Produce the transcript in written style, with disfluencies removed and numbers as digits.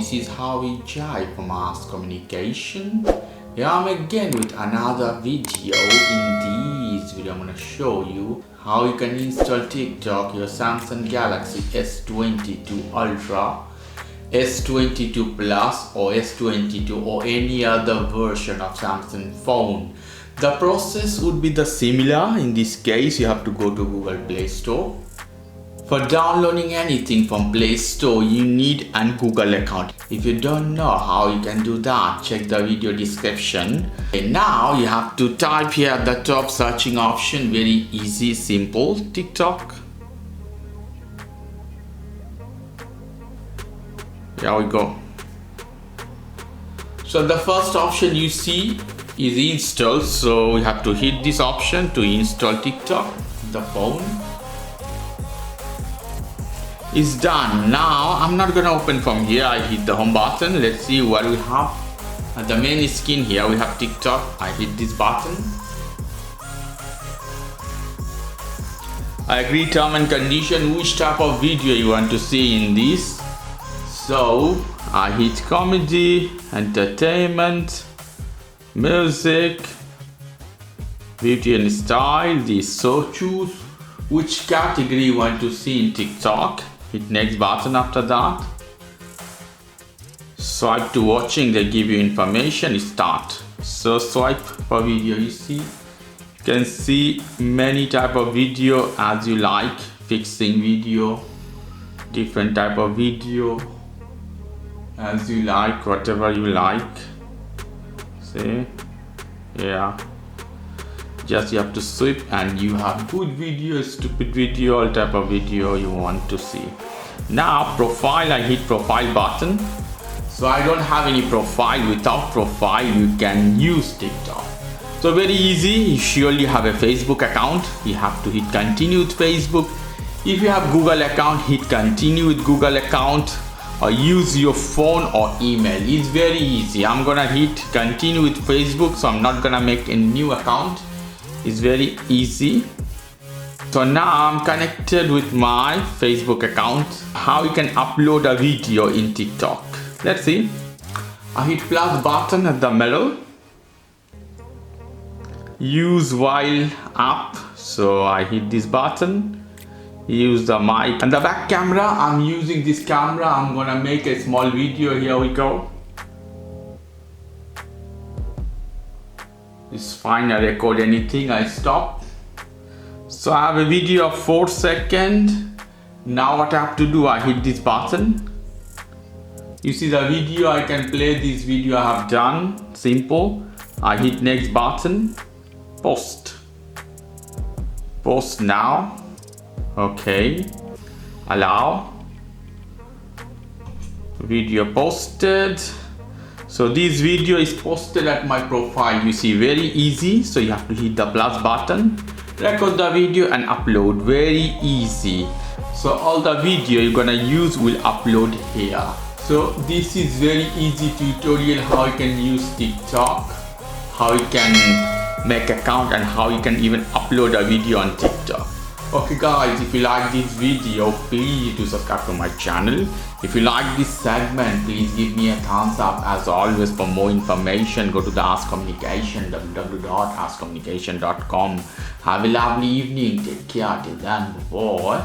this is how we jive from Ask Communication. Here I'm again with another video. In this video I'm going to show you how you can install TikTok your Samsung Galaxy S22 Ultra, S22 Plus or S22 or any other version of Samsung phone. The process would be the similar. In this case you have to go to Google Play Store. For downloading anything from Play Store, you need a Google account. If you don't know how you can do that, check the video description. And now you have to type here at the top searching option, very easy, simple, TikTok. Here we go. So the first option you see is install. So we have to hit this option to install TikTok, the phone. Is done. Now I'm not gonna open from here. I hit the home button. Let's see what we have. At the main screen here we have TikTok. I hit this button. I agree term and condition which type of video you want to see in this. So I hit comedy, entertainment, music, beauty and style. This, so choose which category you want to see in TikTok. Hit next button after that. Swipe to watching, they give you information, start. So swipe for video, you see. You can see many type of video as you like. Fixing video, different type of video as you like, whatever you like. See, yeah. Just you have to swipe and you have good video, stupid video, all type of video you want to see. Now profile, I hit profile button. So I don't have any profile. Without profile you can use TikTok. So very easy. You surely have a Facebook account. You have to hit continue with Facebook. If you have Google account, hit continue with Google account or use your phone or email. It's very easy. I'm gonna hit continue with Facebook, so I'm not gonna make a new account. It's very easy. So now I'm connected with my Facebook account. How you can upload a video in TikTok. Let's see. I hit plus button at the middle. Use while up. So I hit this button. Use the mic and the back camera. I'm using this camera. I'm gonna make a small video. Here we go. It's fine, I record anything, I stop. So I have a video of 4 seconds. Now what I have to do, I hit this button. You see the video, I can play this video I have done. Simple. I hit next button. Post. Post now. Okay. Allow. Video posted. So this video is posted at my profile. You see, very easy. So you have to hit the plus button, record the video and upload. Very easy. So all the video you're gonna use will upload here. So this is very easy tutorial how you can use TikTok, how you can make account and how you can even upload a video on TikTok. Okay guys, if you like this video, please do subscribe to my channel. If you like this segment, please give me a thumbs up. As always, for more information, go to the Ask Communication, www.askcommunication.com. Have a lovely evening. Take care. Till then, bye.